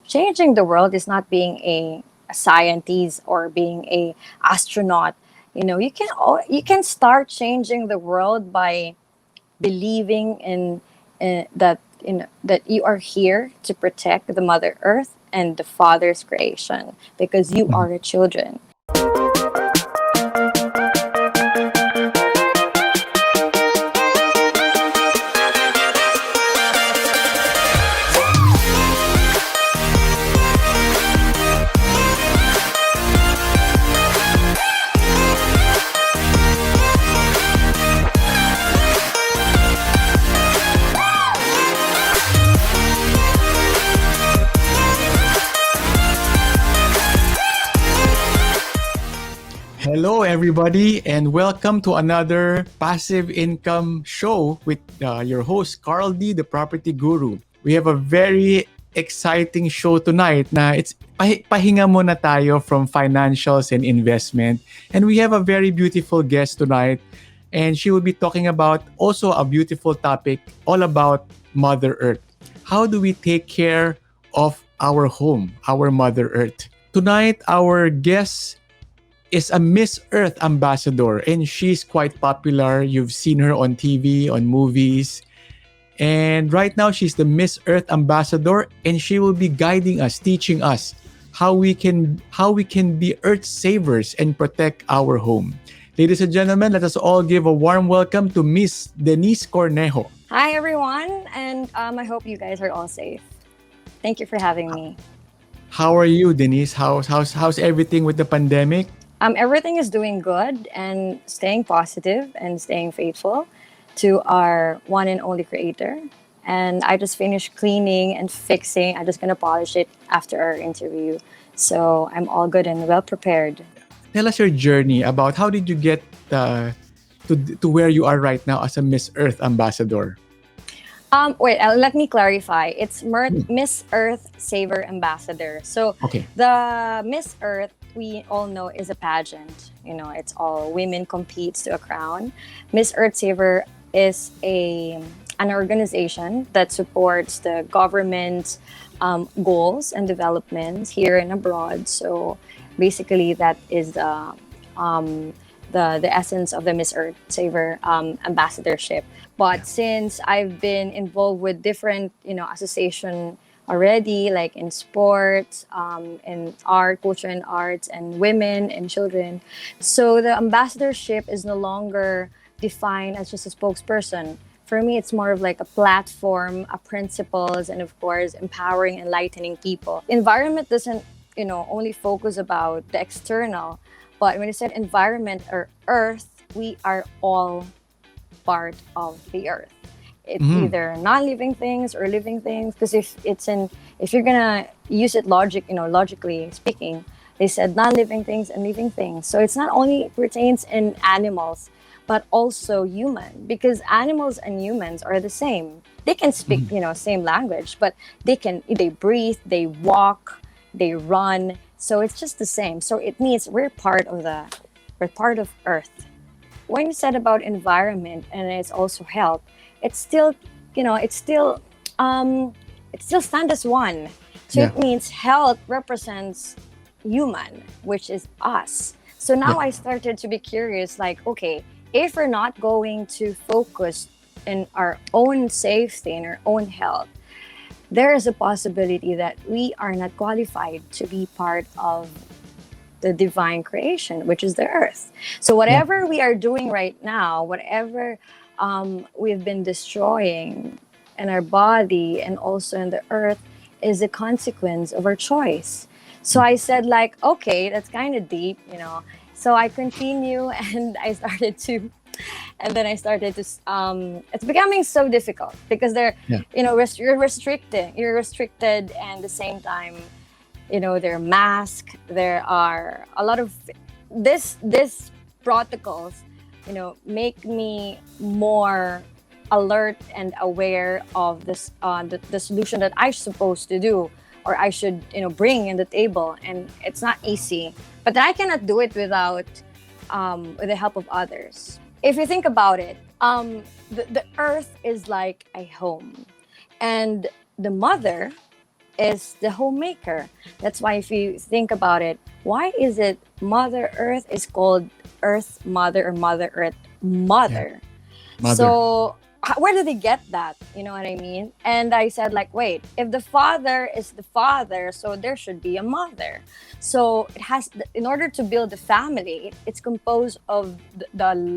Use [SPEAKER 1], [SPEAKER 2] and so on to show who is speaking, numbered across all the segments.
[SPEAKER 1] changing the world is not being a scientist or being a astronaut. You can start changing the world by believing that you are here to protect the Mother Earth and the Father's creation because you are the children.
[SPEAKER 2] Hello, everybody, and welcome to another passive income show with your host, Carl D, the property guru. We have a very exciting show tonight na it's pahinga muna tayo from financials and investment. And we have a very beautiful guest tonight, and she will be talking about also a beautiful topic all about Mother Earth. How do we take care of our home, our Mother Earth? Tonight, our guest is a Miss Earth ambassador, and she's quite popular. You've seen her on TV, on movies. And right now she's the Miss Earth ambassador, and she will be guiding us, teaching us how we can be earth savers and protect our home. Ladies and gentlemen, let us all give a warm welcome to Miss Deniece Cornejo.
[SPEAKER 1] Hi, everyone, and I hope you guys are all safe. Thank you for having me.
[SPEAKER 2] How are you, Denise? How's everything with the pandemic?
[SPEAKER 1] Everything is doing good and staying positive and staying faithful to our one and only creator. And I just finished cleaning and fixing. I'm just going to polish it after our interview. So I'm all good and well prepared.
[SPEAKER 2] Tell us your journey about how did you get to where you are right now as a Miss Earth ambassador.
[SPEAKER 1] Let me clarify. It's Miss Earth Saver Ambassador. So
[SPEAKER 2] Okay.
[SPEAKER 1] the Miss Earth, we all know, is a pageant. It's all women competes to a crown. Miss Earth Saver is an organization that supports the government's goals and developments here and abroad. So basically, that is the essence of the Miss Earth Saver ambassadorship. But since I've been involved with different, association already, like in sports, in art, culture and arts, and women and children. So the ambassadorship is no longer defined as just a spokesperson. For me, it's more of like a platform, a principles, and of course, empowering, enlightening people. Environment doesn't, only focus about the external, but when you said environment or earth, we are all part of the earth. It's either non-living things or living things. Because if you're gonna use it logically speaking, they said non-living things and living things. So it's not only pertains in animals, but also human. Because animals and humans are the same. They can speak, same language, but they breathe, they walk, they run. So it's just the same. So it means we're part of Earth. When you said about environment and it's also health, it's still, it still stands as one. So
[SPEAKER 2] Yeah.
[SPEAKER 1] it means health represents human, which is us. So now
[SPEAKER 2] Yeah.
[SPEAKER 1] I started to be curious, like, okay, if we're not going to focus in our own safety and our own health, there is a possibility that we are not qualified to be part of the divine creation, which is the earth. So whatever we are doing right now, whatever we've been destroying in our body and also in the earth is a consequence of our choice. So I said, like, okay, that's kind of deep. So I continue and it's becoming so difficult because
[SPEAKER 2] Yeah.
[SPEAKER 1] you're restricted, and at the same time, there are masks, there are a lot of this protocols, make me more alert and aware of this the solution that I'm supposed to do or I should bring in the table. And it's not easy, but I cannot do it without with the help of others. If you think about it, the earth is like a home, and the mother is the homemaker. That's why if you think about it, why is it Mother Earth is called Earth Mother or Mother Earth
[SPEAKER 2] Yeah.
[SPEAKER 1] Mother?
[SPEAKER 2] Mother.
[SPEAKER 1] So where did they get that? You know what I mean? And I said, like, wait, if the father is the father, so there should be a mother. So it has, in order to build a family, it's composed of the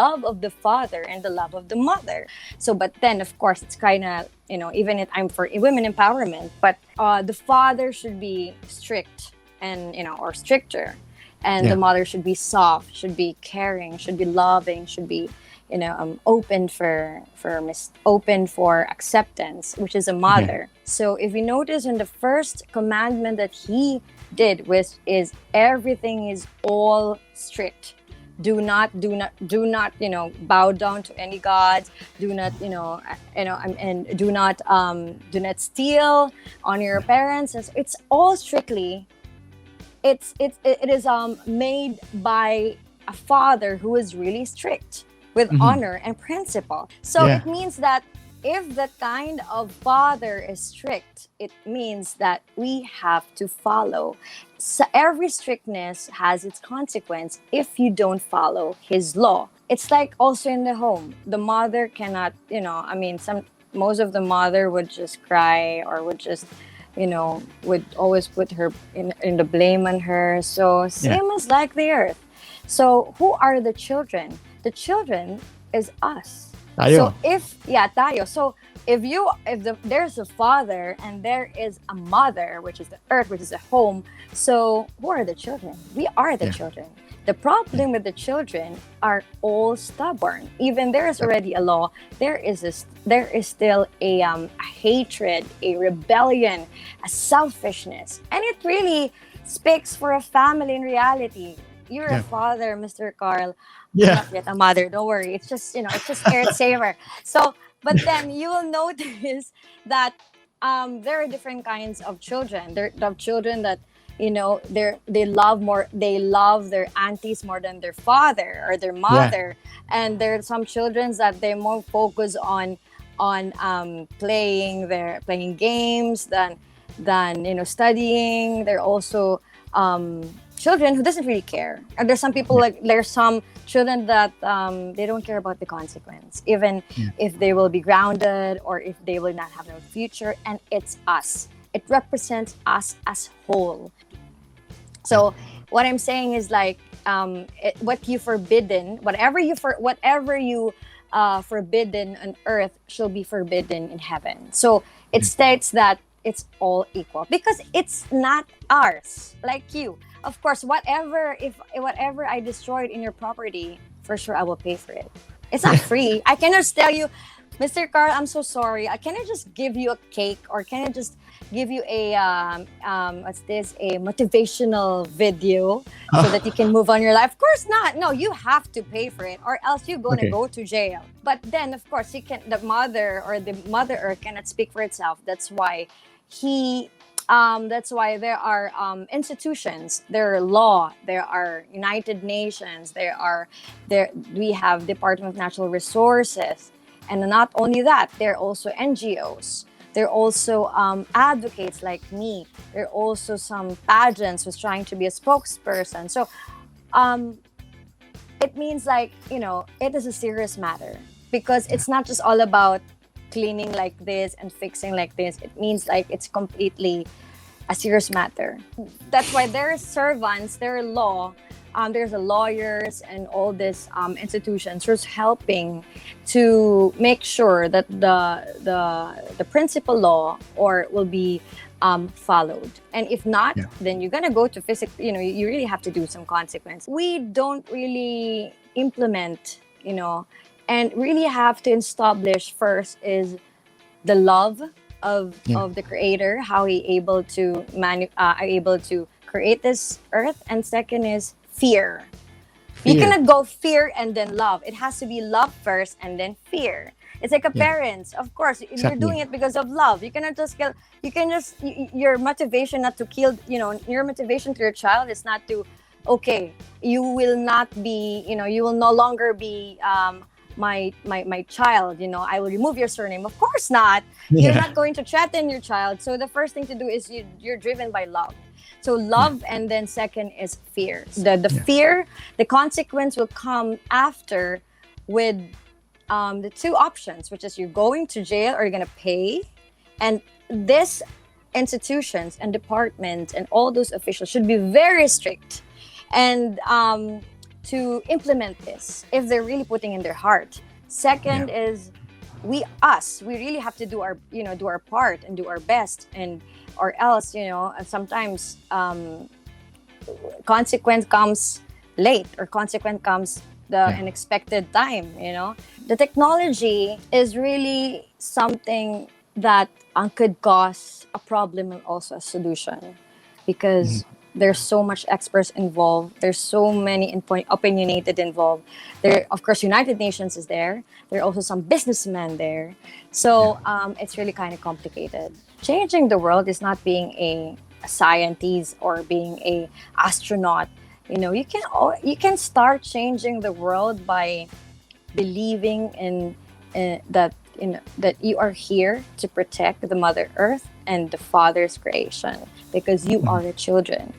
[SPEAKER 1] love of the father and the love of the mother. So, but then of course it's kind of, even if I'm for women empowerment, but the father should be strict and or stricter, and
[SPEAKER 2] Yeah.
[SPEAKER 1] the mother should be soft, should be caring, should be loving, should be open open for acceptance, which is a
[SPEAKER 2] Yeah.
[SPEAKER 1] mother. So if you notice in the first commandment that he did, which is everything is all strict. Do not bow down to any gods. Do not and do not steal, honor your parents. And so it's all strictly, it is made by a father who is really strict with
[SPEAKER 2] Mhm.
[SPEAKER 1] honor and principle. So
[SPEAKER 2] Yeah.
[SPEAKER 1] it means that if that kind of father is strict, it means that we have to follow. So every strictness has its consequence if you don't follow his law. It's like also in the home. The mother cannot, some most of the mother would just cry or would just would always put her in the blame on her. So
[SPEAKER 2] Yeah.
[SPEAKER 1] same as like the earth. So who are the children? The children is us. So
[SPEAKER 2] Tayo.
[SPEAKER 1] tayo. So there's a father and there is a mother, which is the earth, which is a home. So who are the children? We are the
[SPEAKER 2] Yeah.
[SPEAKER 1] children. The problem with the children are all stubborn. Even there is already a law, there is still a hatred, a rebellion, a selfishness, and it really speaks for a family in reality. You're a
[SPEAKER 2] Yeah.
[SPEAKER 1] father, Mr. Carl. I'm
[SPEAKER 2] Yeah.
[SPEAKER 1] not yet a mother. Don't worry. It's just Earth Saver. So, but then you will notice that there are different kinds of children. There are children that they love their aunties more than their father or their
[SPEAKER 2] Yeah.
[SPEAKER 1] mother, and there are some children that they more focus on playing games than studying. They're also children who doesn't really care. And there's some people,
[SPEAKER 2] Yeah.
[SPEAKER 1] like there's some children that they don't care about the consequence, even
[SPEAKER 2] Yeah.
[SPEAKER 1] if they will be grounded or if they will not have no future. And it's us. It represents us as whole. So what I'm saying is like what you forbidden, whatever you forbidden on earth shall be forbidden in heaven. So it states that it's all equal because it's not ours. Like you, of course, whatever I destroyed in your property, for sure I will pay for it. It's not free. I cannot just tell you, Mr. Carl, I'm so sorry. Can I just give you a cake, or can I just give you a motivational video so that you can move on your life? Of course not. No, you have to pay for it, or else you're gonna
[SPEAKER 2] Okay.
[SPEAKER 1] go to jail. But then, of course, the mother or the Mother Earth cannot speak for itself. That's why there are institutions, there are law, there are United Nations, we have Department of Natural Resources, and not only that, there are also NGOs. There are also advocates like me. There are also some pageants who's trying to be a spokesperson. So it means like, it is a serious matter because it's not just all about cleaning like this and fixing like this. It means like it's completely a serious matter. That's why there are servants, there are law, there's the lawyers and all these institutions who's helping to make sure that the principal law will be followed. And if not,
[SPEAKER 2] Yeah.
[SPEAKER 1] then you're gonna go to physical. You really have to do some consequence. We don't really implement, and really have to establish first is the love of
[SPEAKER 2] Yeah.
[SPEAKER 1] of the creator, how he able to create this earth, and second is fear. You
[SPEAKER 2] Fear.
[SPEAKER 1] cannot go fear and then love. It has to be love first and then fear. It's like a
[SPEAKER 2] Yeah.
[SPEAKER 1] parents. Of course, you're
[SPEAKER 2] Exactly.
[SPEAKER 1] doing it because of love. You cannot just kill. You can just your motivation not to kill. Your motivation to your child is not to. Okay, you will not be. You will no longer be my child, I will remove your surname. Of course not. You're
[SPEAKER 2] Yeah.
[SPEAKER 1] not going to threaten your child. So the first thing to do is you're driven by love. So love, and then second is fear. The
[SPEAKER 2] Yeah.
[SPEAKER 1] fear, the consequence will come after with the two options, which is you're going to jail or you're going to pay. And this institutions and departments and all those officials should be very strict and to implement this if they're really putting in their heart. Second
[SPEAKER 2] Yeah.
[SPEAKER 1] is we really have to do our part and do our best, and or else sometimes consequence comes late, or consequence comes the
[SPEAKER 2] Yeah.
[SPEAKER 1] unexpected time. The technology is really something that could cause a problem and also a solution, because there's so much experts involved, there's so many opinionated involved. There, of course, United Nations is there, there are also some businessmen there. So it's really kind of complicated. Changing the world is not being a scientist or being a astronaut. You can start changing the world by believing in that you are here to protect the Mother Earth and the Father's creation, because you are the children.